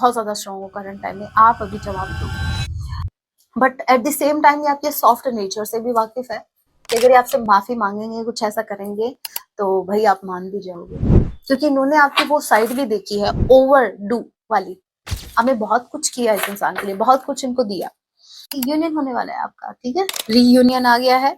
बहुत ज्यादा स्ट्रॉन्ग हो करंट टाइम में, आप अभी जवाब दो। But at the same time ये आपके सॉफ्ट नेचर से भी वाकिफ है कि अगर ये आपसे माफी मांगेंगे, कुछ ऐसा करेंगे, तो भाई आप मान भी जाओगे, क्योंकि इन्होंने आपकी वो साइड भी देखी है, ओवर डू वाली। हमें बहुत कुछ किया इस इंसान के लिए, बहुत कुछ इनको दिया। यूनियन होने वाला है आपका, ठीक है, रीयूनियन आ गया है।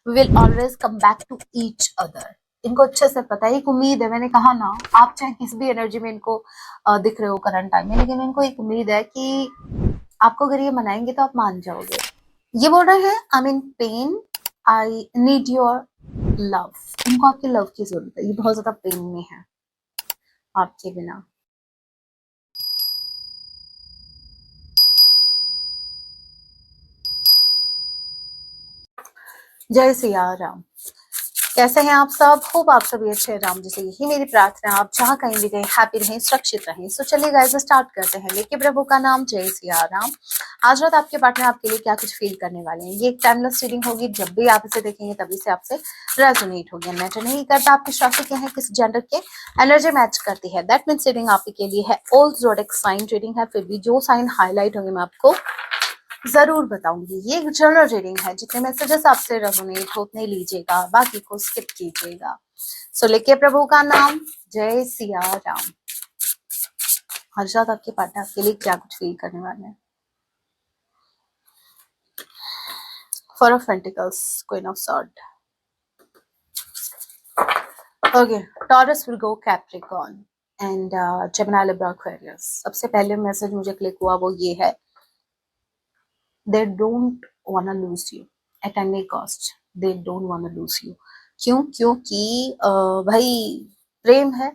We will always come back to each other. इनको अच्छे से पता है, एक उम्मीद है, मैंने कहा ना, आप चाहे किस भी एनर्जी में इनको दिख रहे हो करंट टाइम में, लेकिन इनको एक उम्मीद है कि आपको अगर ये मनाएंगे तो आप मान जाओगे। ये बोल रहे हैं I mean pain, I need your love. इनको आपकी लव की जरूरत है, ये बहुत ज्यादा पेन में है आपके बिना। जय सिया राम। कैसे हैं आप सब? होप आप सभी अच्छे हैं। राम जी से यही मेरी प्रार्थना, आप जहाँ कहीं भी गए हैप्पी रहें, सुरक्षित रहें। सो चलिए गाइस स्टार्ट करते हैं, लेके प्रभु का नाम, जय सिया राम। आज रात आपके पार्टनर आपके लिए क्या कुछ फील करने वाले हैं। ये एक टाइमलेस रीडिंग होगी, जब भी आप इसे देखेंगे तभी से आपसे रेजोनेट होगी। मैटर नहीं करता आपकी राशि के हैं, किस जेंडर के, एनर्जी मैच करती है, दैट मीन्स रीडिंग आपके लिए है। ऑल ज़ोडिएक साइन रीडिंग है, फिर भी जो साइन हाईलाइट होंगे मैं आपको जरूर बताऊंगी। ये एक जनरल रीडिंग है, जितने मैसेजेस आपसे रेजोनेट हो उतने लीजिएगा, बाकी को स्किप कीजिएगा। सो लेके प्रभु का नाम, जय सिया राम। हर रात आपके पार्टनर आपके लिए क्या कुछ फील करने वाले हैं। Four of pentacles, queen of sword. Okay, taurus will go Capricorn and Gemini, Libra, Aquarius. सबसे पहले मैसेज मुझे क्लिक हुआ वो ये है, they don't wanna lose you at any cost, they don't wanna lose you। क्यों? क्योंकि भाई प्रेम है,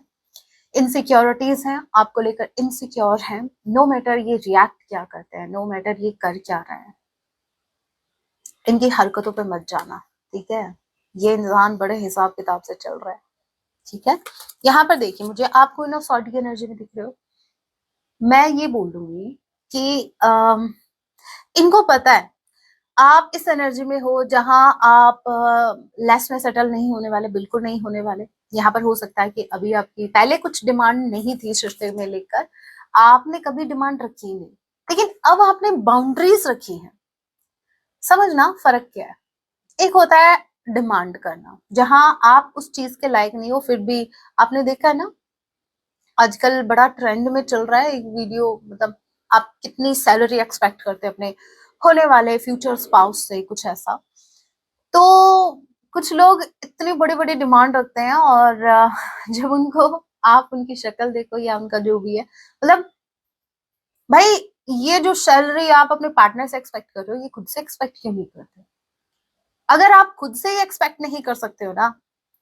इनसिक्योरिटीज हैं आपको लेकर, इनसिक्योर हैं। नो मैटर ये रिएक्ट क्या करते हैं, नो मैटर ये कर क्या रहे हैं, इनकी हरकतों पे मत जाना, ठीक है। ये इंसान बड़े हिसाब किताब से चल रहा है, ठीक है। यहाँ पर देखिए, मुझे आपको इन सॉर्ट की एनर्जी में दिख रहे हो। मैं ये बोलूंगी कि इनको पता है आप इस एनर्जी में हो जहां आप लेस में सेटल नहीं होने वाले, बिल्कुल नहीं होने वाले। यहाँ पर हो सकता है कि अभी आपकी पहले कुछ डिमांड नहीं थी इस रिश्ते में लेकर, आपने कभी डिमांड रखी नहीं, लेकिन अब आपने बाउंड्रीज रखी हैं। समझना फर्क क्या है। एक होता है डिमांड करना, जहां आप उस चीज के लायक नहीं हो, फिर भी आपने देखा है ना, आजकल बड़ा ट्रेंड में चल रहा है एक वीडियो, मतलब आप कितनी सैलरी एक्सपेक्ट करते हैं अपने होने वाले फ्यूचर स्पाउस से, कुछ ऐसा। तो कुछ लोग इतनी बड़ी बड़ी डिमांड रखते हैं, और जब उनको आप उनकी शक्ल देखो या उनका जो भी है, मतलब भाई ये जो सैलरी आप अपने पार्टनर से एक्सपेक्ट कर रहे हो, ये खुद से एक्सपेक्ट क्यों नहीं करते? अगर आप खुद से ही एक्सपेक्ट नहीं कर सकते हो ना,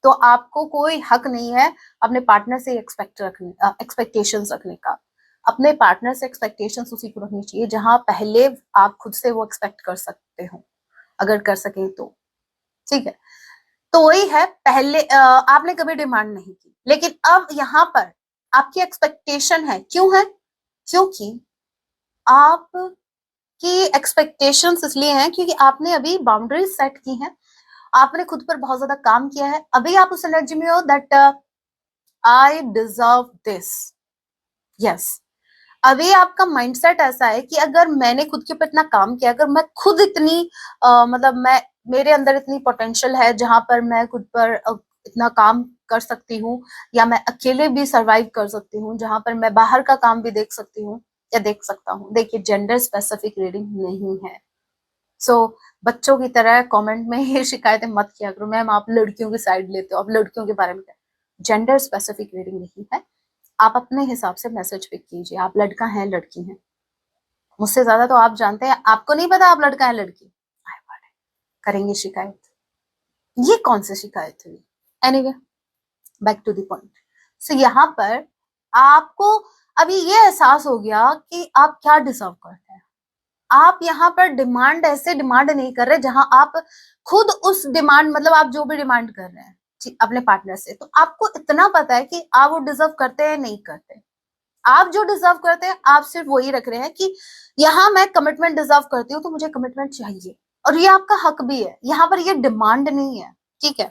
तो आपको कोई हक नहीं है अपने पार्टनर से एक्सपेक्टेशंस रखने का। अपने पार्टनर से एक्सपेक्टेशंस उसी को रखनी चाहिए जहां पहले आप खुद से वो एक्सपेक्ट कर सकते हो, अगर कर सकें तो, ठीक है। तो वही है, पहले आपने कभी डिमांड नहीं की, लेकिन अब यहाँ पर आपकी एक्सपेक्टेशन है। क्यों है? क्योंकि आप की एक्सपेक्टेशंस इसलिए हैं क्योंकि आपने अभी बाउंड्रीज सेट की हैं, आपने खुद पर बहुत ज्यादा काम किया है। अभी आप उस एनर्जी में हो that I deserve this, yes. अभी आपका माइंडसेट ऐसा है कि अगर मैंने खुद के ऊपर इतना काम किया, अगर मैं खुद इतनी मतलब मैं, मेरे अंदर इतनी पोटेंशियल है जहां पर मैं खुद पर इतना काम कर सकती हूँ, या मैं अकेले भी सरवाइव कर सकती हूँ, जहां पर मैं बाहर का काम भी देख सकती हूँ या देख सकता हूँ। देखिए, जेंडर स्पेसिफिक रीडिंग नहीं है। सो बच्चों की तरह कमेंट में ये शिकायतें मत किया करो, मैम आप लड़कियों की साइड लेते हो, आप लड़कियों के बारे में क्या। जेंडर स्पेसिफिक रीडिंग नहीं है, आप अपने हिसाब से मैसेज पिक कीजिए। आप लड़का हैं, लड़की हैं, मुझसे ज्यादा तो आप जानते हैं। आपको नहीं पता आप लड़का है लड़की, करेंगे शिकायत। ये कौन सी शिकायत हुई? Anyway, back to the point. So यहाँ पर आपको अभी ये एहसास हो गया कि आप क्या डिजर्व करते हैं। आप यहाँ पर डिमांड ऐसे डिमांड नहीं कर रहे जहां आप खुद उस डिमांड, मतलब आप जो भी डिमांड कर रहे हैं अपने पार्टनर से, तो आपको इतना पता है कि आप वो डिजर्व करते हैं नहीं करते। आप जो डिजर्व करते हैं आप सिर्फ वही रख रहे हैं कि यहाँ मैं कमिटमेंट डिजर्व करती हूँ तो मुझे कमिटमेंट चाहिए, और ये आपका हक भी है। यहाँ पर ये डिमांड नहीं है, ठीक है।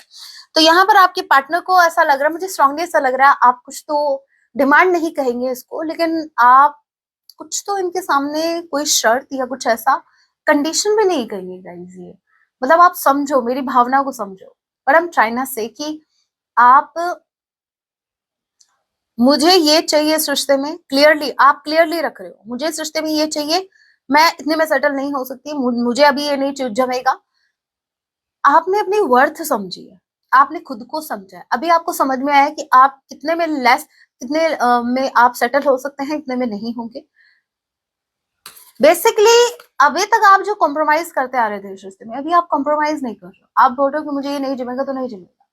तो यहाँ पर आपके पार्टनर को ऐसा लग रहा है, मुझे स्ट्रांगली ऐसा लग रहा है, आप कुछ तो डिमांड नहीं कहेंगे इसको, लेकिन आप कुछ तो इनके सामने कोई शर्त या कुछ ऐसा कंडीशन भी नहीं कही है गाइस। ये मतलब आप समझो, मेरी भावना को समझो। But I am trying to say कि आप, मुझे ये चाहिए इस रिश्ते में, क्लियरली आप क्लियरली रख रहे हो, मुझे इस रिश्ते में ये चाहिए, मैं इतने में सेटल नहीं हो सकती, मुझे अभी ये नहीं जमेगा। आपने अपनी वर्थ समझी है, आपने खुद को समझा है, अभी आपको समझ में आया कि आप कितने में लेस, कितने में आप सेटल हो सकते हैं, कितने में नहीं होंगे। बेसिकली अभी तक आप जो कॉम्प्रोमाइज करते आ रहे थे इस रिश्ते में, अभी आप कॉम्प्रोमाइज नहीं कर रहे हो। आप बोल रहे हो कि मुझे ये नहीं जमेगा तो नहीं जमेगा।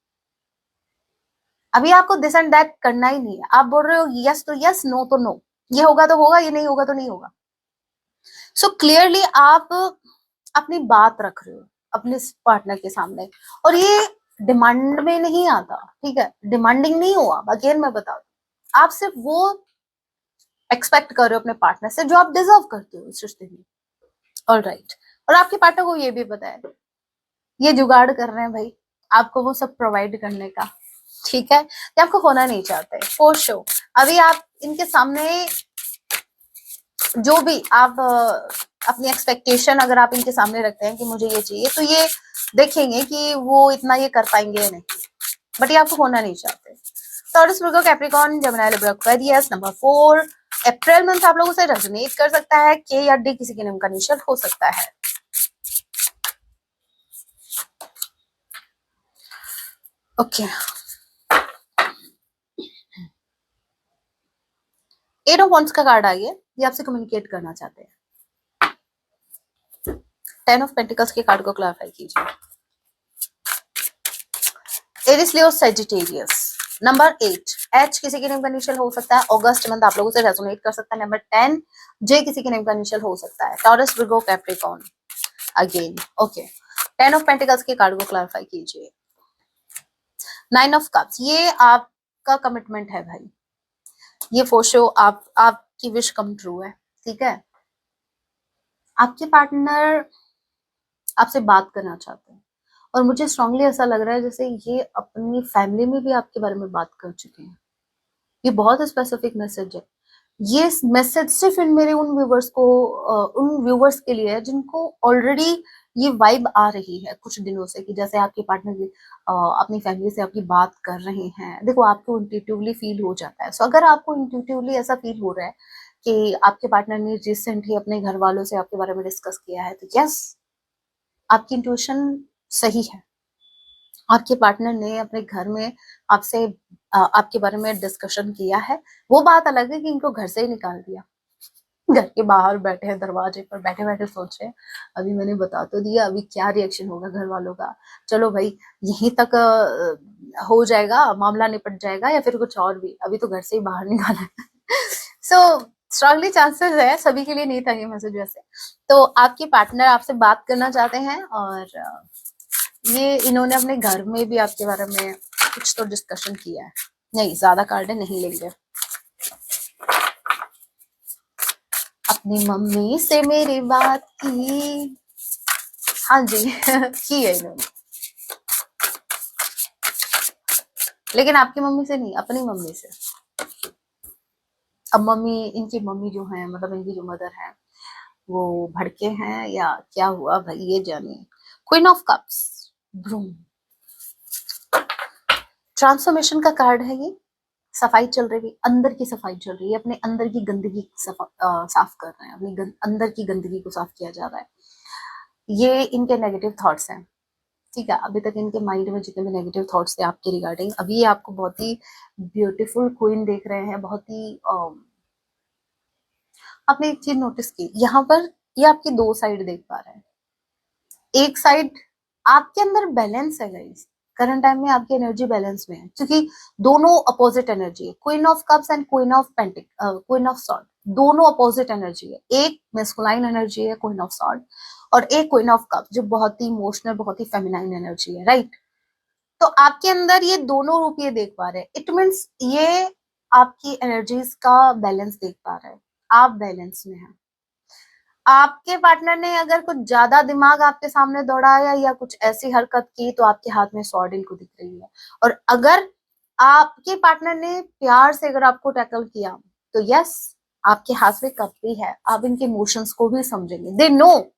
अभी आपको दिस एंड दैट करना ही नहीं है। आप बोल रहे हो यस तो यस, नो तो नो, ये होगा तो होगा, ये नहीं होगा तो नहीं होगा। सो क्लियरली आप अपनी बात रख रहे हो अपने पार्टनर के सामने, और ये डिमांड में नहीं आता, ठीक है, डिमांडिंग नहीं हुआ। अगेन मैं बता दूं, आप सिर्फ वो एक्सपेक्ट कर रहे हो अपने पार्टनर से जो आप डिजर्व करते हो इस रिश्ते में। ऑलराइट, और आपके पार्टनर को ये भी पता है, ये जुगाड़ कर रहे हैं भाई आपको वो सब प्रोवाइड करने का, ठीक है, ये आपको होना नहीं चाहते फॉर श्योर। अभी आप इनके सामने जो भी आप अपनी एक्सपेक्टेशन अगर आप इनके सामने रखते हैं कि मुझे ये चाहिए, तो ये देखेंगे कि वो इतना ये कर पाएंगे या नहीं, बट ये आपको होना नहीं चाहते। Taurus, Virgo, Capricorn, Gemini, Libra, Aquarius. Number 4, April month आप लोगों से रेजोनेट कर सकता है। के या डी किसी के नेम का इनिशियल हो सकता है। ओके, 8 ऑफ वॉन्ड्स का कार्ड आ गया, ये आपसे कम्युनिकेट करना चाहते हैं। 10 ऑफ पेंटिकल्स के कार्ड को क्लैरिफाई कीजिए। एरिस, लियो, सैजिटेरियस। नंबर 8, एच किसी के नेम का इनिशियल हो सकता है। अगस्त मंथ आप लोगों से रेजोनेट कर सकता है। नंबर 10, जे किसी के नेम का इनिशियल हो सकता है। Taurus, Virgo, Capricorn again. Okay, 10 of pentacles के कार्ड को क्लैरिफाई कीजिए। 9 ऑफ कप्स, ये आपका कमिटमेंट है भाई, ये फॉर श्योर आपकी विश कम ट्रू है, ठीक है। आपके पार्टनर आपसे बात करना चाहते हैं, और मुझे स्ट्रांगली ऐसा लग रहा है जैसे ये अपनी फैमिली में भी आपके बारे में बात कर चुके हैं। ये बहुत स्पेसिफिक मैसेज है। ये मैसेज सिर्फ इन मेरे उन व्यूवर्स को, उन व्यूवर्स के लिए है जिनको ऑलरेडी ये वाइब आ रही है कुछ दिनों से, कि जैसे आपके पार्टनर अपनी फैमिली से आपकी बात कर रहे हैं। देखो, आपको इंट्यूटिवली फील हो जाता है। सो अगर आपको इंट्यूटिवली ऐसा फील हो रहा है कि आपके पार्टनर ने रिसेंटली अपने घर वालों से आपके बारे में डिस्कस किया है, तो यस, आपकी इंट्यूशन सही है। आपके पार्टनर ने अपने घर में आपसे आपके बारे में डिस्कशन किया है। वो बात अलग है कि इनको घर से ही निकाल दिया, घर के बाहर बैठे हैं, दरवाजे पर बैठे बैठे सोच रहे हैं अभी मैंने बता तो दिया, अभी क्या रिएक्शन होगा घर वालों का। चलो भाई, यहीं तक हो जाएगा, मामला निपट जाएगा, या फिर कुछ और भी, अभी तो घर से ही बाहर निकाला है। सो स्ट्रांगली चांसेस है, सभी के लिए नहीं था ये मैसेज वैसे। तो आपके पार्टनर आपसे बात करना चाहते हैं, और ये इन्होंने अपने घर में भी आपके बारे में कुछ तो डिस्कशन किया है। नहीं, ज्यादा कार्ड नहीं लेंगे। अपनी मम्मी से मेरी बात की, हाँ जी की है इन्होंने, लेकिन आपकी मम्मी से नहीं, अपनी मम्मी से। अब मम्मी, इनकी मम्मी जो है, मतलब इनकी जो मदर है, वो भड़के हैं या क्या हुआ भाई, ये जानिए। Queen of cups, broom, transformation का कार्ड है ये। सफाई चल रही है, अंदर की सफाई चल रही है, अपने अंदर की गंदगी साफ कर रहे हैं, अपनी अंदर की गंदगी को साफ किया जा रहा है। ये इनके नेगेटिव थॉट्स हैं, ठीक है। अभी तक इनके माइंड में जितने भी नेगेटिव थॉट्स थे आपके रिगार्डिंग, अभी ये आपको बहुत ही ब्यूटीफुल क्वीन देख रहे हैं, बहुत ही आपने एक चीज नोटिस की यहाँ पर, ये आपकी दो साइड देख पा रहे हैं। एक साइड आपके अंदर बैलेंस है गाइस, करंट टाइम में आपकी एनर्जी बैलेंस में है, क्योंकि दोनों अपोजिट एनर्जी है। Queen of cups and queen of queen of sword, दोनों अपोजिट एनर्जी है। एक मेस्कुलाइन एनर्जी है क्वीन ऑफ सॉर्ड, और एक क्वीन ऑफ कप्स जो बहुत ही इमोशनल, बहुत ही फेमिनाइन एनर्जी है, राइट। तो आपके अंदर ये दोनों रूप ये देख पा रहे हैं। इट मीन्स ये आपकी एनर्जीज का बैलेंस देख पा रहे हैं, आप बैलेंस में हैं। आपके पार्टनर ने अगर कुछ ज्यादा दिमाग आपके सामने दौड़ाया या कुछ ऐसी हरकत की, तो आपके हाथ में स्वॉर्ड इनको दिख रही है। और अगर आपके पार्टनर ने प्यार से अगर आपको टैकल किया, तो यस, आपके हाथ में कप भी है, आप इनके इमोशंस को भी समझेंगे। दे नो,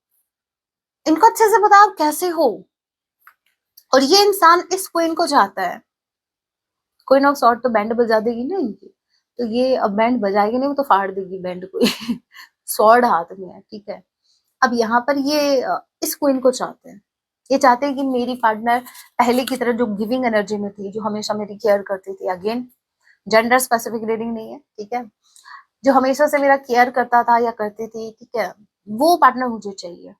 इनको अच्छे से पता आप कैसे हो। और ये इंसान इस क्वीन को चाहता है। क्वीन ऑफ सॉर्ड तो बैंड बजा देगी ना इनकी, तो ये अब बैंड बजाएगी नहीं, वो तो फाड़ देगी बैंड को। सॉर्ड हाथ में है, ठीक है। अब यहाँ पर ये इस क्वीन को चाहते हैं। ये चाहते हैं कि मेरी पार्टनर पहले की तरह जो गिविंग एनर्जी में थी, जो हमेशा मेरी केयर करती थी, अगेन जेंडर स्पेसिफिक रीडिंग नहीं है, ठीक है, जो हमेशा से मेरा केयर करता था या करती थी, ठीक है, वो पार्टनर मुझे चाहिए।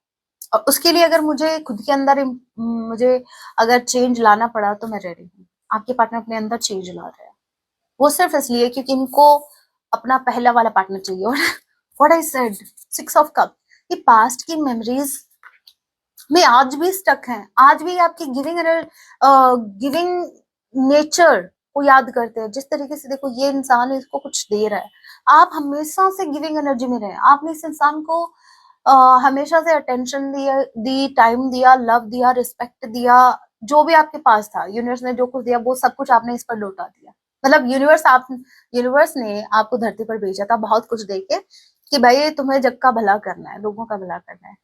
और उसके लिए अगर मुझे खुद के अंदर मुझे अगर चेंज लाना पड़ा तो मैं रेडी हूँ। आपके पार्टनर अपने अंदर चेंज ला रहे हैं, वो सिर्फ इसलिए क्योंकि इनको अपना पहला वाला पार्टनर चाहिए। और what I said, 6 of cup, ये पास्ट की मेमोरीज में आज भी स्टक हैं, आज भी आपकी गिविंग नेचर को याद करते हैं। जिस तरीके से देखो ये इंसान इसको कुछ दे रहा है, आप हमेशा से गिविंग एनर्जी में रहे। आपने इस इंसान को हमेशा से अटेंशन दी, टाइम दिया, लव दिया, रिस्पेक्ट दिया, जो भी आपके पास था, यूनिवर्स ने जो कुछ दिया वो सब कुछ आपने इस पर लौटा दिया। मतलब यूनिवर्स ने आपको धरती पर भेजा था बहुत कुछ देके कि भाई तुम्हें जग का भला करना है, लोगों का भला करना है।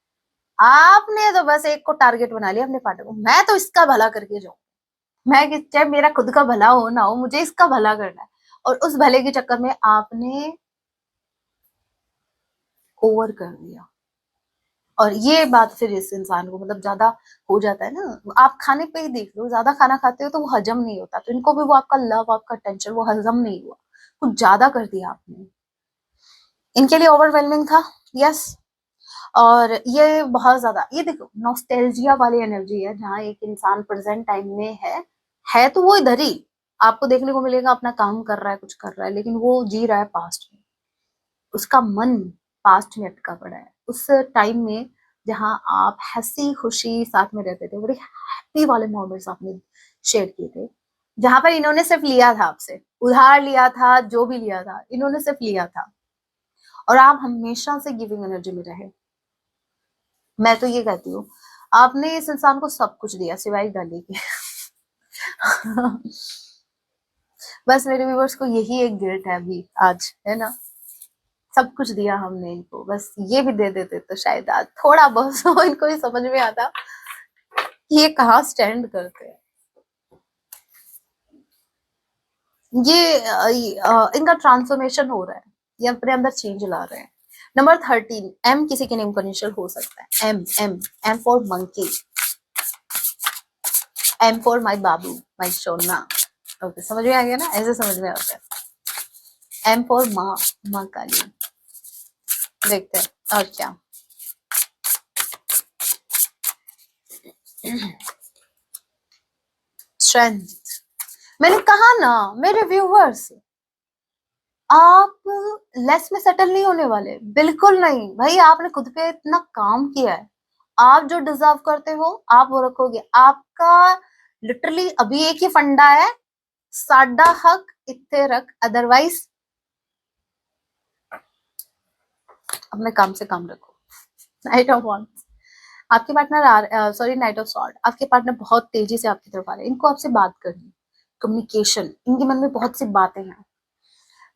आपने तो बस एक को टारगेट बना लिया अपने पार्टनर को, मैं तो इसका भला करके जाऊं, मैं चाहे मेरा खुद का भला हो ना हो, मुझे इसका भला करना है। और उस भले के चक्कर में आपने ओवर कर दिया। और ये बात फिर इस इंसान को मतलब ज्यादा हो जाता है ना, आप खाने पे ही देख लो, ज्यादा खाना खाते हो तो वो हजम नहीं होता, तो इनको भी वो आपका लव, आपका टेंशन वो हजम नहीं हुआ, कुछ ज्यादा कर दिया आपने। इनके लिए ओवरवेलमिंग था, यस। और ये बहुत ज्यादा, ये देखो नॉस्टैल्जिया वाली एनर्जी है, जहाँ एक इंसान प्रेजेंट टाइम में है तो वो इधर ही आपको देखने को मिलेगा, अपना काम कर रहा है, कुछ कर रहा है, लेकिन वो जी रहा है पास्ट में। उसका मन पास्ट में अटका पड़ा है, उस टाइम में जहां आप हंसी खुशी साथ में रहते थे, बड़े हैप्पी वाले मोमेंट्स आपने शेयर किए थे, जहां पर इन्होंने सिर्फ लिया था आपसे, उधार लिया था, जो भी लिया था इन्होंने सिर्फ लिया था, और आप हमेशा से गिविंग एनर्जी में रहे। मैं तो ये कहती हूँ, आपने इस इंसान को सब कुछ दिया सिवाय गाली के। बस मेरे व्यूवर्स को यही एक गिल्ट है अभी आज, है ना, सब कुछ दिया हमने इनको, बस ये भी दे देते तो शायद आज थोड़ा बहुत इनको ही समझ में आता कि ये कहाँ स्टैंड करते हैं। इनका ट्रांसफॉर्मेशन हो रहा है, ये अपने अंदर चेंज ला रहे हैं। नंबर 13, एम किसी के नेम का इनिशियल हो सकता है, M M M for monkey, M for my babu, my sona. Okay, समझ में आ गया ना, ऐसे समझ में आता है। एम फॉर माँ, माँ काली। देखते हैं और क्या। स्ट्रेंथ, मैंने कहा ना मेरे व्यूवर्स, आप लेस में सेटल नहीं होने वाले, बिल्कुल नहीं भाई। आपने खुद पे इतना काम किया है, आप जो डिजर्व करते हो आप वो रखोगे। आपका लिटरली अभी एक ही फंडा है, साडा हक इत्थे रख, अदरवाइज अपने काम से काम रखो। नाइट ऑफ वांड्स, आपके partner sorry night of sword, आपके पार्टनर बहुत तेजी से आपकी तरफ आ रहे हैं। इनको आपसे बात करनी, कम्युनिकेशन, इनके मन में बहुत सी बातें हैं,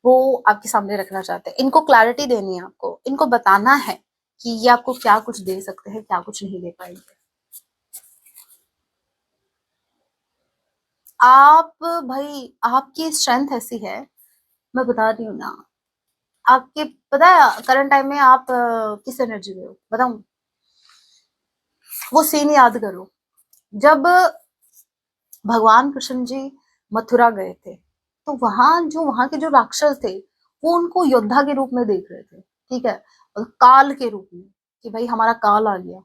वो आपके सामने रखना चाहते हैं। इनको क्लैरिटी देनी है, आपको इनको बताना है कि ये आपको क्या कुछ दे सकते हैं, क्या कुछ नहीं दे पाएंगे। आप भाई, आपकी स्ट्रेंथ ऐसी है, मैं बता रही हूँ ना, आपके पता है करंट टाइम में आप किस एनर्जी में हो बताऊं? वो सीन याद करो जब भगवान कृष्ण जी मथुरा गए थे, तो वहां के जो राक्षस थे वो उनको योद्धा के रूप में देख रहे थे, ठीक है, और काल के रूप में कि भाई हमारा काल आ गया।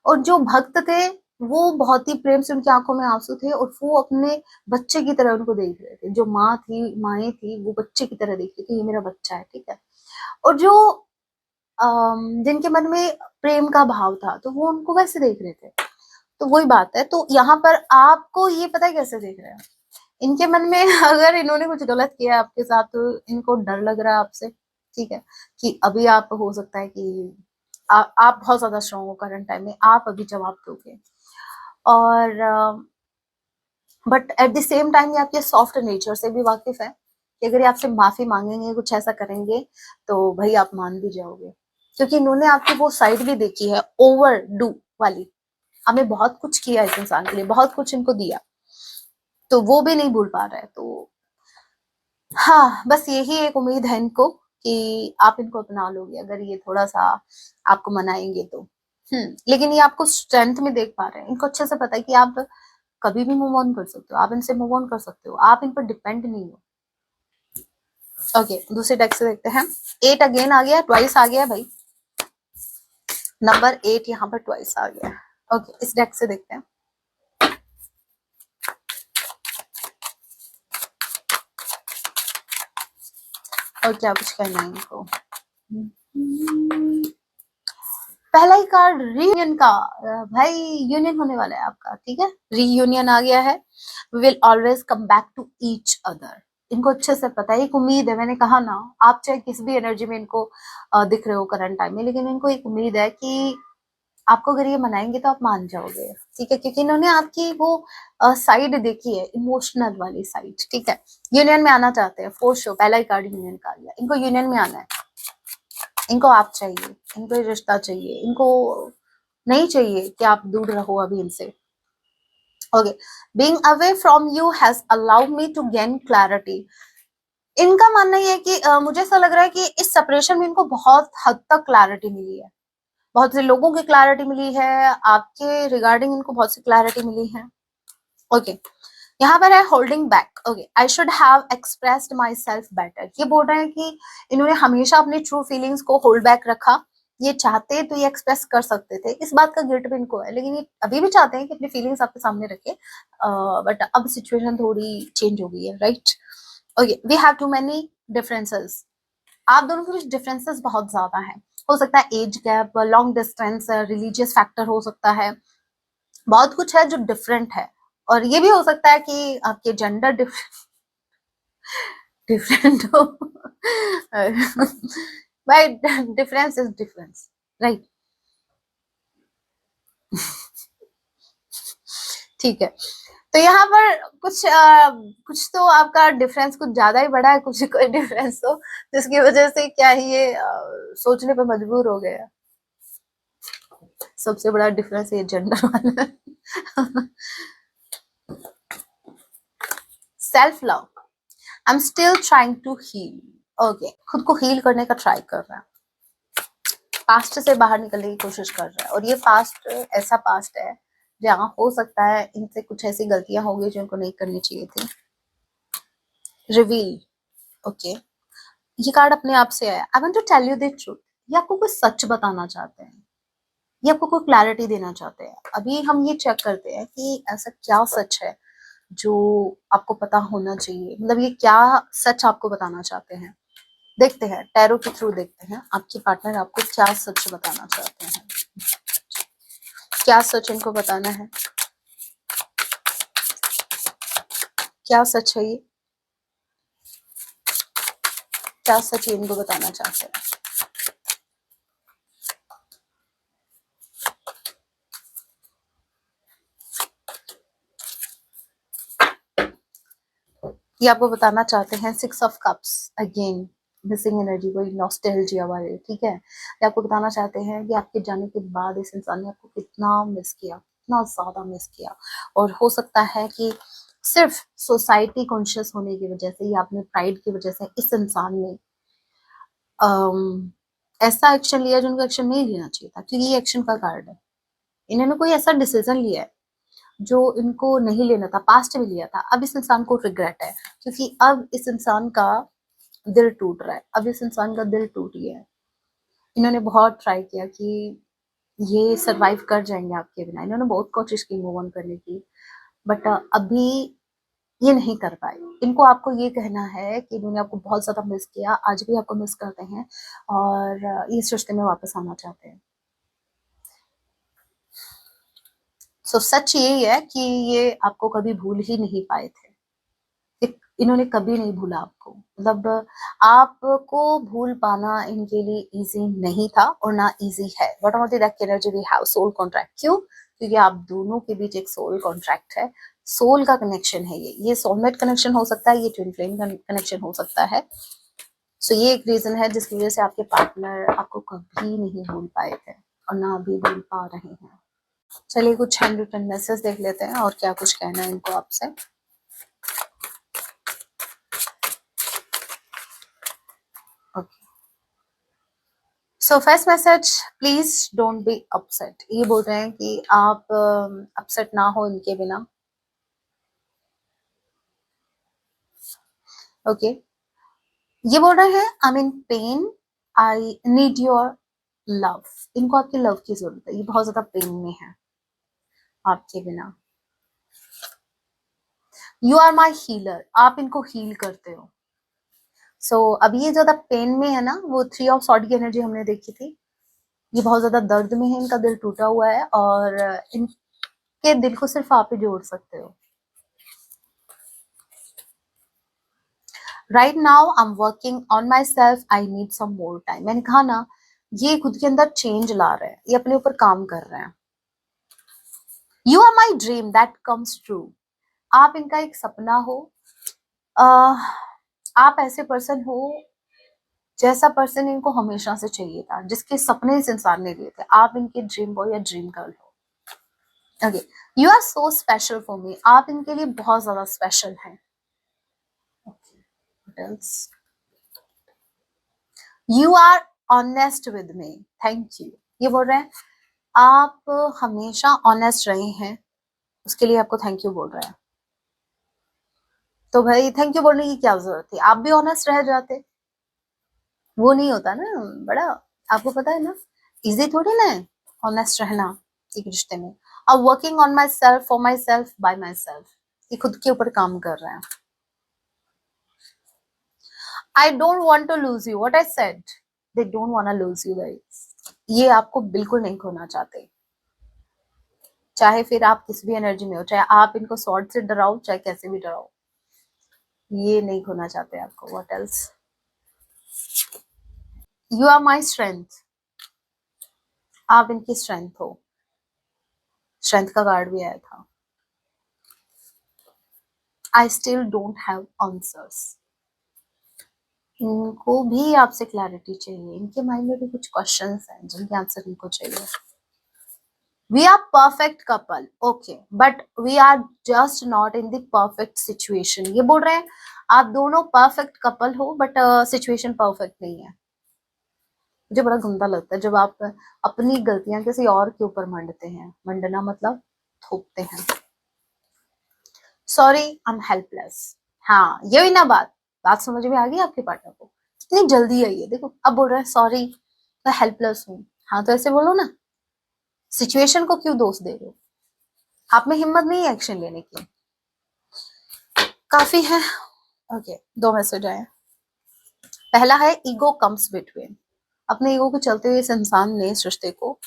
और जो भक्त थे वो बहुत ही प्रेम से, उनकी आंखों में आंसू थे, और वो अपने बच्चे की तरह उनको देख रहे थे। जो माएँ थी वो बच्चे की तरह देख रही थी, ये मेरा बच्चा है, ठीक है। और जो जिनके मन में प्रेम का भाव था तो वो उनको वैसे देख रहे थे। तो वही बात है, तो यहाँ पर आपको ये पता है कैसे देख रहे हैं, इनके मन में अगर इन्होंने कुछ गलत किया आपके साथ तो इनको डर लग रहा है आपसे, ठीक है, कि अभी आप हो सकता है कि आप बहुत ज्यादा स्ट्रांग हो करंट टाइम में, आप अभी जवाब दोगे। और but at the same time ये आपके सॉफ्ट नेचर से भी वाकिफ है, कि अगर ये आपसे माफी मांगेंगे, कुछ ऐसा करेंगे, तो भाई आप मान भी जाओगे, क्योंकि इन्होंने आपकी वो साइड भी देखी है, ओवर डू वाली। हमें बहुत कुछ किया इस इंसान के लिए, बहुत कुछ इनको दिया, तो वो भी नहीं भूल पा रहा है। तो हाँ, बस यही एक उम्मीद है इनको कि आप इनको अपना लोगे, अगर ये थोड़ा सा आपको मनाएंगे तो। लेकिन ये आपको स्ट्रेंथ में देख पा रहे हैं, इनको अच्छे से पता है कि आप कभी भी मूव ऑन कर सकते हो, आप इनसे मूव ऑन कर सकते हो, आप इन पर डिपेंड नहीं हो। ओके, दूसरे डेक से देखते हैं। 8 अगेन आ गया, ट्वाइस आ गया भाई, नंबर 8 यहाँ पर ट्वाइस आ गया। ओके, इस डेक से देखते हैं। और क्या कुछ कहना है इनको। पहला ही कार्ड रीयूनियन का, भाई यूनियन होने वाला है आपका, ठीक है, रीयूनियन आ गया है। We will always come back to each other. इनको अच्छे से पता है, एक उम्मीद है, मैंने कहा ना, आप चाहे किस भी एनर्जी में इनको दिख रहे हो करंट टाइम में, लेकिन इनको एक उम्मीद है कि आपको अगर ये मनाएंगे तो आप मान जाओगे, ठीक है, क्योंकि इन्होंने आपकी वो साइड देखी है, इमोशनल वाली साइड, ठीक है। यूनियन में आना चाहते हैं फोर शो, पहला ही कार्ड यूनियन का आ गया, इनको यूनियन में आना है, इनको आप चाहिए, इनको ये रिश्ता चाहिए, इनको नहीं चाहिए कि आप दूर रहो अभी इनसे। Okay, being away from you has allowed me to gain clarity. इनका मानना ये है कि मुझे ऐसा लग रहा है कि इस सेपरेशन में इनको बहुत हद तक क्लैरिटी मिली है, बहुत से लोगों की क्लैरिटी मिली है, आपके रिगार्डिंग इनको बहुत सी क्लैरिटी मिली है। ओके, यहाँ पर है holding back. Okay, I should have expressed my self better. ये बोल रहे हैं कि इन्होंने हमेशा अपनी ट्रू फीलिंग्स को होल्ड बैक रखा, ये चाहते तो ये एक्सप्रेस कर सकते थे, इस बात का गिल्ट भी इनको है, लेकिन ये अभी भी चाहते हैं कि अपनी फीलिंग्स आपके सामने रखे, बट अब सिचुएशन थोड़ी चेंज हो गई है, right. Okay, we have too many differences. आप दोनों के बीच डिफरेंसेस बहुत ज्यादा हैं, हो सकता है age gap, long distance, religious factor हो सकता है, बहुत कुछ है जो डिफरेंट है। और ये भी हो सकता है कि आपके जेंडर डिफरेंट हो। भाई डिफरेंस इज डिफरेंस, राइट। ठीक है, तो यहाँ पर कुछ तो आपका डिफरेंस कुछ ज्यादा ही बड़ा है, कुछ कोई डिफरेंस तो जिसकी वजह से क्या ही ये सोचने पे मजबूर हो गया। सबसे बड़ा डिफरेंस ये जेंडर वाला। Self love, I am still trying to heal. Okay, खुद को हील करने का ट्राई कर रहा है, पास्ट से बाहर निकलने की कोशिश कर रहा है, और ये पास्ट ऐसा पास्ट है जहाँ हो सकता है इनसे कुछ ऐसी गलतियां हो गई जो इनको नहीं करनी चाहिए थी। रिवील, ओके, ये कार्ड अपने आप से आया। I want to tell you the truth. ये आपको कोई सच बताना चाहते हैं, ये आपको कोई क्लैरिटी देना चाहते हैं। अभी हम ये चेक करते हैं कि ऐसा क्या सच है जो आपको पता होना चाहिए, मतलब ये क्या सच आपको बताना चाहते हैं। देखते हैं, टैरो के थ्रू देखते हैं आपके पार्टनर आपको क्या सच बताना चाहते हैं, क्या सच इनको बताना है, क्या सच है ये, क्या सच ये इनको बताना चाहते हैं। ये आपको बताना चाहते हैं 6 of cups, again missing energy, कोई नॉस्टैल्जिया वाले, ठीक है। ये आपको बताना चाहते हैं कि आपके जाने के बाद इस इंसान ने आपको कितना मिस किया, कितना ज्यादा मिस किया, और हो सकता है कि सिर्फ सोसाइटी कॉन्शियस होने की वजह से या अपने प्राइड की वजह से इस इंसान ने ऐसा एक्शन लिया जिनको एक्शन नहीं लेना चाहिए था, क्योंकि ये एक्शन का कार्ड है। इन्होंने कोई ऐसा डिसीजन लिया है जो इनको नहीं लेना था, पास्ट में लिया था, अब इस इंसान को रिग्रेट है, क्योंकि अब इस इंसान का दिल टूट रहा है, अब इस इंसान का दिल टूट गया है। इन्होंने बहुत ट्राई किया कि ये सरवाइव कर जाएंगे आपके बिना, इन्होंने बहुत कोशिश की मूव ऑन करने की, बट अभी ये नहीं कर पाए। इनको आपको ये कहना है कि इन्होंने आपको बहुत ज्यादा मिस किया, आज भी आपको मिस करते हैं, और ये इस रिश्ते में वापस आना चाहते हैं। सो सच यही है कि ये आपको कभी भूल ही नहीं पाए थे, इन्होंने कभी नहीं भूला आपको, मतलब आपको भूल पाना इनके लिए इजी नहीं था और ना इजी है। Bottom of the deck energy we have soul contract, क्यों? क्योंकि आप दोनों के बीच एक सोल कॉन्ट्रैक्ट है, सोल का कनेक्शन है ये सोलमेट कनेक्शन हो सकता है, ये ट्विन फ्लेम कनेक्शन हो सकता है। सो ये एक रीजन है जिसकी वजह से आपके पार्टनर आपको कभी नहीं भूल पाए थे और ना अभी भूल पा रहे हैं। चलिए कुछ हैंड रिटन मैसेज देख लेते हैं और क्या कुछ कहना है इनको आपसे। Okay, so first message, please don't be upset. ये बोल रहे हैं कि आप अपसेट ना हो इनके बिना। ओके, ये बोल रहे हैं I am in pen, I need your love. इनको आपकी लव की जरूरत है, ये बहुत ज्यादा पेन में है आपके बिना। यू आर माई हीलर, आप इनको हील करते हो। अभी ये ज्यादा पेन में है ना, वो 3 ऑफ सॉर्ड की एनर्जी हमने देखी थी, ये बहुत ज्यादा दर्द में है, इनका दिल टूटा हुआ है और इनके दिल को सिर्फ आप ही जोड़ सकते हो। Right now I am working on myself, I need some more time. मैंने कहा ना, ये खुद के अंदर चेंज ला रहे हैं, ये अपने ऊपर काम कर रहे हैं। You are my dream that comes true, आप इनका एक सपना हो। आप ऐसे पर्सन हो जैसा पर्सन इनको हमेशा से चाहिए था, जिसके सपने इस इंसान ने लिए थे। आप इनके ड्रीम बॉय या ड्रीम गर्ल हो। Okay, you are so special for me, आप इनके लिए बहुत ज्यादा स्पेशल हैं। You are honest with me, thank you. ये बोल रहे हैं आप हमेशा ऑनेस्ट रहे हैं, उसके लिए आपको थैंक यू बोल रहे हैं। तो भाई थैंक यू बोलने की क्या जरूरत थी, आप भी ऑनेस्ट रह जाते। वो नहीं होता ना बड़ा, आपको पता है ना, इजी थोड़ी ना है ऑनेस्ट रहना एक रिश्ते में। अब working on myself, for myself, by myself, ये खुद के ऊपर काम कर रहे हैं। I don't want to lose you, what I said, they don't want to lose you guys. ये आपको बिल्कुल नहीं खोना चाहते, चाहे फिर आप किस भी एनर्जी में हो, चाहे आप इनको स्वॉर्ड से डराओ, चाहे कैसे भी डराओ, ये नहीं खोना चाहते आपको। What else, you are my strength, आप इनकी स्ट्रेंथ हो। स्ट्रेंथ का कार्ड भी आया था। I still don't have answers, इनको भी आपसे क्लैरिटी चाहिए, इनके माइंड में भी कुछ क्वेश्चंस हैं जिनके आंसर इनको चाहिए। We are perfect couple, okay, but we are just not in the perfect situation. ये बोल रहे हैं आप दोनों परफेक्ट कपल हो, बट सिचुएशन परफेक्ट नहीं है। मुझे बड़ा गंदा लगता है जब आप अपनी गलतियां किसी और के ऊपर मंडते हैं। मंडना मतलब थोपते हैं। सॉरी आई एम हेल्पलेस, हाँ यही ना बात समझ में आ गई आपके पार्टनर को, इतनी जल्दी आई है। देखो अब बोल रहा है सॉरी मैं हेल्पलेस हूँ, हाँ तो ऐसे बोलो ना, सिचुएशन को क्यों दोष दे रहे हो, आप में हिम्मत नहीं है एक्शन लेने की। काफी है। ओके, 2 मैसेज आए। पहला है ईगो कम्स बिटवीन, अपने ईगो के चलते हुए इस इंसान ने इस रिश्ते को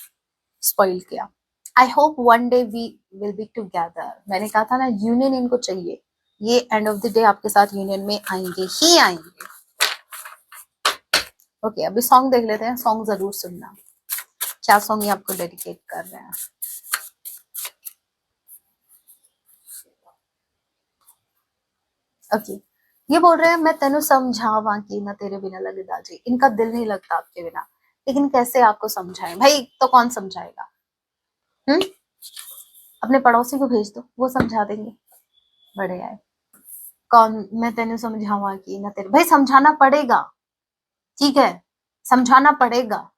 स्पॉइल किया। I hope one day we will be together, मैंने कहा था ना यूनियन इनको चाहिए, ये एंड ऑफ द डे आपके साथ यूनियन में आएंगे ही आएंगे। ओके, अभी सॉन्ग देख लेते हैं, सॉन्ग जरूर सुनना, क्या सॉन्ग ये आपको डेडिकेट कर रहे हैं। ओके, ये बोल रहे हैं मैं तेनू समझावा कि ना तेरे बिना लगदा जी, इनका दिल नहीं लगता आपके बिना, लेकिन कैसे आपको समझाएं भाई, तो कौन समझाएगा। अपने पड़ोसी को भेज दो, वो समझा देंगे। बड़े आए, कौन मैं तेनू समझावा कि ना तेरे, भाई समझाना पड़ेगा, ठीक है, समझाना पड़ेगा।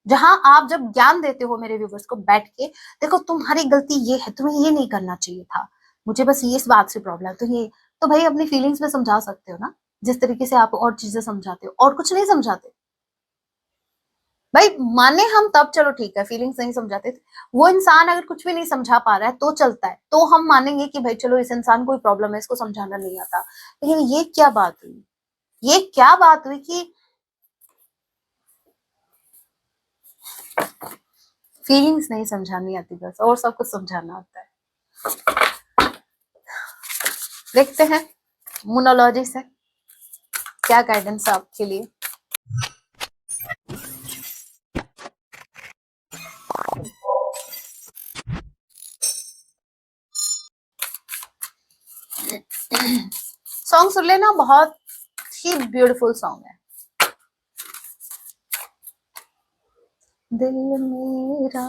जहां आप जब ज्ञान देते हो मेरे व्यूवर्स को बैठ के, देखो तुम्हारी गलती ये है, तुम्हें ये नहीं करना चाहिए था, मुझे बस ये इस बात से प्रॉब्लम है, तो ये, तो भाई अपनी फीलिंग्स में समझा सकते हो ना, जिस तरीके से आप और चीजें समझाते हो, और कुछ नहीं समझाते। भाई माने हम तब चलो ठीक है, फीलिंग्स नहीं समझाते थे, वो इंसान अगर कुछ भी नहीं समझा पा रहा है तो चलता है, तो हम मानेंगे कि भाई चलो इस इंसान को कोई प्रॉब्लम है, इसको समझाना नहीं आता। लेकिन ये क्या बात हुई, ये क्या बात हुई कि फीलिंग्स नहीं समझानी आती बस, और सब कुछ समझाना आता है। देखते हैं मोनोलॉजी से क्या गाइडेंस है आपके लिए। सॉन्ग सुन लेना, बहुत ही ब्यूटीफुल सॉन्ग है। दिल मेरा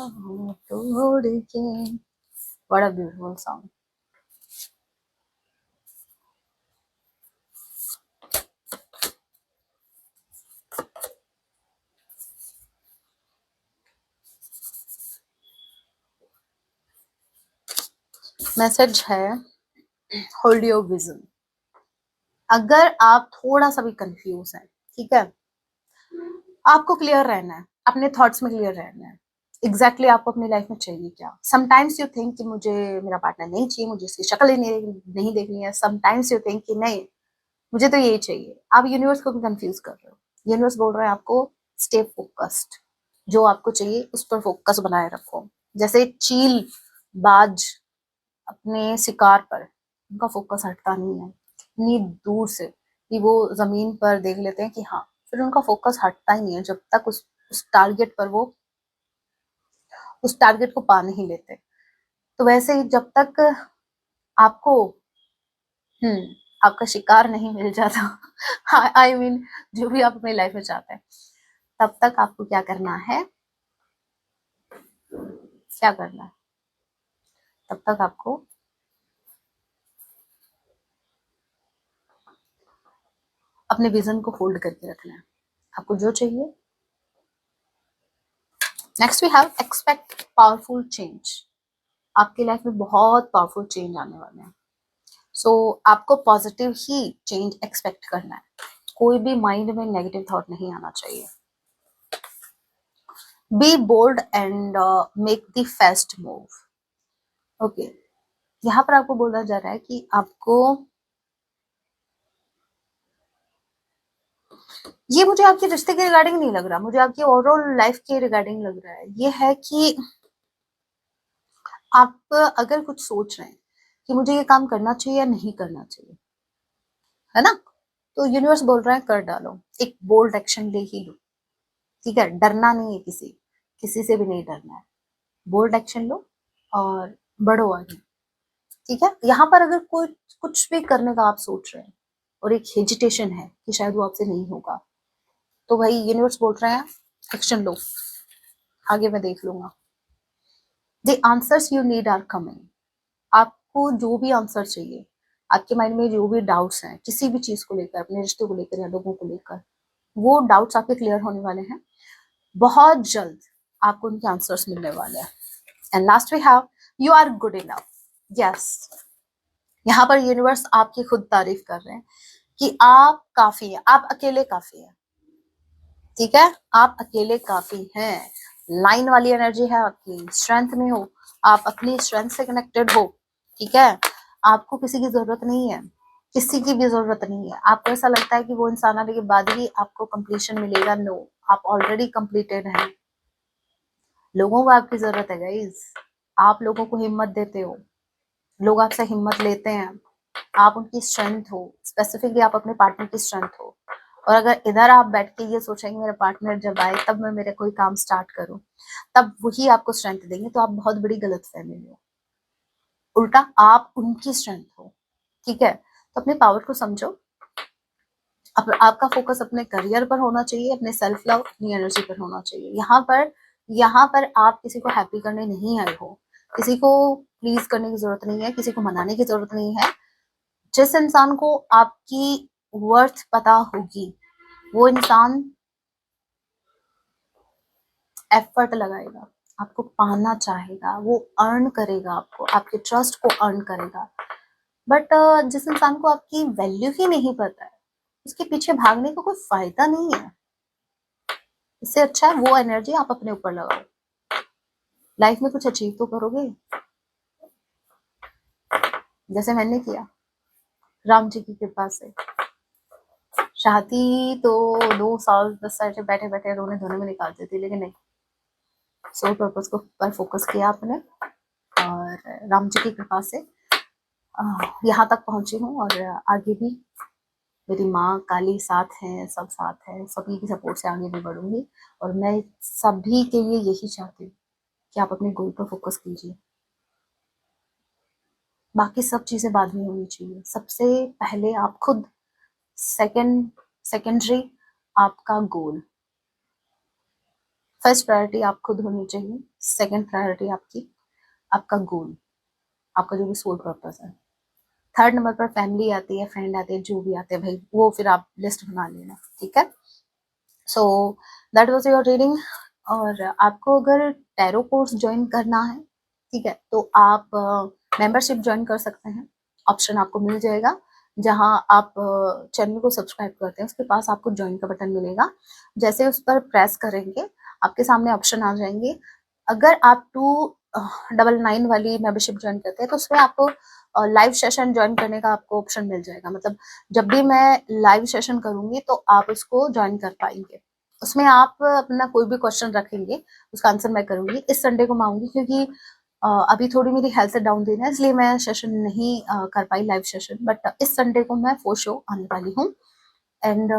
तोड़ के, बड़ा ब्यूटीफुल सॉन्ग। मैसेज है, होल्ड योर विजन। अगर आप थोड़ा सा भी कंफ्यूज हैं, ठीक है, आपको क्लियर रहना है, अपने थॉट्स में क्लियर रहना है। एग्जैक्टली आपको अपनी लाइफ में चाहिए क्या। समटाइम्स यू थिंक कि मुझे मेरा पार्टनर नहीं चाहिए, मुझे इसकी शक्ल ही नहीं देखनी है। समटाइम्स यू थिंक कि नहीं, मुझे तो यही चाहिए। आप यूनिवर्स को भी कंफ्यूज कर रहे हो। यूनिवर्स बोल रहा है आपको स्टे फोकस्ड, जो आपको चाहिए उस पर फोकस बनाए रखो। जैसे चील बाज अपने शिकार पर, उनका फोकस हटता नहीं है इतनी दूर से कि वो जमीन पर देख लेते हैं कि हाँ, फिर उनका फोकस हटता ही नहीं है जब तक उस टारगेट पर वो उस टारगेट को पा नहीं लेते। तो वैसे ही जब तक आपको आपका शिकार नहीं मिल जाता, आई मीन जो भी आप अपनी लाइफ में चाहते हैं, तब तक आपको क्या करना है, क्या करना है, तब तक आपको अपने विजन को होल्ड करके रखना है। आपको जो चाहिए। Next we have expect powerful change. आपकी लाइफ में बहुत पावरफुल चेंज आने वाले हैं। सो आपको पॉजिटिव ही चेंज एक्सपेक्ट करना है। कोई भी माइंड में नेगेटिव थॉट नहीं आना चाहिए। Be bold and make the first move. Okay, यहाँ पर आपको बोला जा रहा है कि आपको, ये मुझे आपके रिश्ते के रिगार्डिंग नहीं लग रहा, मुझे आपकी ओवरऑल लाइफ के रिगार्डिंग लग रहा है। ये है कि आप अगर कुछ सोच रहे हैं कि मुझे ये काम करना चाहिए या नहीं करना चाहिए, है ना, तो यूनिवर्स बोल रहा है कर डालो, एक बोल्ड एक्शन ले ही लो। ठीक है, डरना नहीं है, किसी से भी नहीं डरना है। बोल्ड एक्शन लो और बढ़ो आगे। ठीक है, यहाँ पर अगर कोई कुछ भी करने का आप सोच रहे हैं और एक हेजिटेशन है कि शायद वो आपसे नहीं होगा, तो भाई यूनिवर्स बोल रहे हैं एक्शन लो, आगे मैं देख लूंगा। The answers you need are coming. आपको जो भी आंसर चाहिए, आपके माइंड में जो भी डाउट्स हैं किसी भी चीज को लेकर, अपने रिश्ते को लेकर या लोगों को लेकर, वो डाउट्स आपके क्लियर होने वाले हैं बहुत जल्द। आपको उनके आंसर्स मिलने वाले हैं। And last we have you are good enough. Yes, यहाँ पर यूनिवर्स आपकी खुद तारीफ कर रहे हैं कि आप काफी हैं, आप अकेले काफी हैं। ठीक है, आप अकेले काफी हैं। लाइन वाली एनर्जी है आपकी, स्ट्रेंथ में हो, आप अपनी स्ट्रेंथ से कनेक्टेड हो। ठीक है, आपको किसी की जरूरत नहीं है, किसी की भी जरूरत नहीं है। आपको ऐसा लगता है कि वो इंसान आने के बाद ही आपको कंप्लीशन मिलेगा, नो, आप ऑलरेडी कंप्लीटेड हैं। लोगों को आपकी जरूरत है गाइस, आप लोगों को हिम्मत देते हो, लोग आपसे हिम्मत लेते हैं, आप उनकी स्ट्रेंथ हो, स्पेसिफिकली आप अपने पार्टनर की स्ट्रेंथ हो। और अगर इधर आप बैठ के ये सोचेंगे मेरा पार्टनर जब आए तब मैं मेरा कोई काम स्टार्ट करूं, तब वही आपको स्ट्रेंथ देंगे, तो आप बहुत बड़ी गलतफहमी में हो। उल्टा आप उनकी स्ट्रेंथ हो। ठीक है, तो अपने पावर को समझो। आपका फोकस अपने करियर पर होना चाहिए, अपने सेल्फ लव, अपनी एनर्जी पर होना चाहिए। यहाँ पर आप किसी को हैप्पी करने नहीं आए हो, किसी को प्लीज करने की जरूरत नहीं है, किसी को मनाने की जरूरत नहीं है। जिस इंसान को आपकी वर्थ पता होगी, वो इंसान एफर्ट लगाएगा, आपको पाना चाहेगा, वो अर्न करेगा, आपको आपके ट्रस्ट को अर्न करेगा। बट जिस इंसान को आपकी वैल्यू ही नहीं पता है, उसके पीछे भागने का कोई फायदा नहीं है। इससे अच्छा है वो एनर्जी आप अपने ऊपर लगाओ। लाइफ में कुछ अचीव तो करोगे, जैसे मैंने किया राम जी की कृपा से। चाहती तो 2 साल 10 साल से बैठे बैठे रोने धोने में निकाल देती, लेकिन नहीं, सोल पर्पस को पर फोकस किया आपने, और राम जी की कृपा से यहाँ तक पहुंची हूँ। और आगे भी मेरी माँ काली साथ हैं, सब साथ हैं, सभी की सपोर्ट से आगे भी बढ़ूंगी। और मैं सभी के लिए यही चाहती हूँ कि आप अपने गोल पर फोकस कीजिए। बाकी सब चीजें बाद में होनी चाहिए। सबसे पहले आप खुद, सेकेंडरी आपका गोल, फर्स्ट प्रायोरिटी आप खुद होनी चाहिए, सेकंड प्रायोरिटी आपकी आपका गोल, आपका जो भी सोल पर्पस है। थर्ड नंबर पर फैमिली आती है, फ्रेंड आते हैं, जो भी आते हैं भाई वो फिर आप लिस्ट बना लेना, ठीक है। So that was your reading. और आपको अगर टैरो कोर्स ज्वाइन करना है, ठीक है, तो आप मेंबरशिप ज्वाइन कर सकते हैं। ऑप्शन आपको मिल जाएगा जहां आप चैनल को सब्सक्राइब करते हैं, उसके पास आपको ज्वाइन का बटन मिलेगा। जैसे उस पर प्रेस करेंगे आपके सामने ऑप्शन आ जाएंगे। अगर आप 299 वाली मेंबरशिप ज्वाइन करते हैं तो उसमें आपको लाइव सेशन ज्वाइन करने का आपको ऑप्शन मिल जाएगा। मतलब जब भी मैं लाइव सेशन करूंगी तो आप उसको ज्वाइन कर पाएंगे। उसमें आप अपना कोई भी क्वेश्चन रखेंगे, उसका आंसर मैं करूंगी। इस संडे को मैं आऊंगी क्योंकि अभी थोड़ी मेरी हेल्थ डाउन दिन है, इसलिए मैं सेशन नहीं कर पाई लाइव सेशन, बट इस संडे को मैं फॉर शो आने वाली हूँ। एंड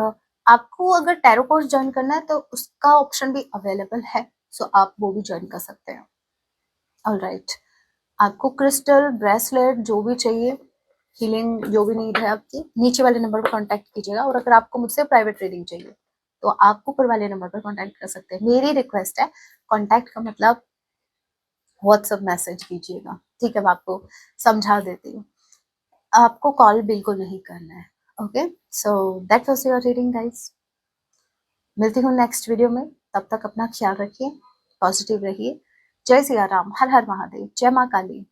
आपको अगर टैरो कोर्स ज्वाइन करना है तो उसका ऑप्शन भी अवेलेबल है, सो आप वो भी ज्वाइन कर सकते हैं। ऑलराइट, आपको क्रिस्टल ब्रेसलेट जो भी चाहिए, हीलिंग जो भी नीड है आपकी, नीचे वाले नंबर पर कांटेक्ट कीजिएगा। और अगर आपको मुझसे प्राइवेट रीडिंग चाहिए तो आप ऊपर वाले नंबर पर कांटेक्ट कर सकते हैं। मेरी रिक्वेस्ट है, कांटेक्ट का मतलब व्हाट्सएप मैसेज कीजिएगा, ठीक है, मैं आपको समझा देती हूँ। आपको कॉल बिल्कुल नहीं करना है। Okay, so that was your reading guys. मिलती हूँ नेक्स्ट वीडियो में, तब तक अपना ख्याल रखिए, पॉजिटिव रहिए। जय सिया राम, हर हर महादेव, जय माँ काली।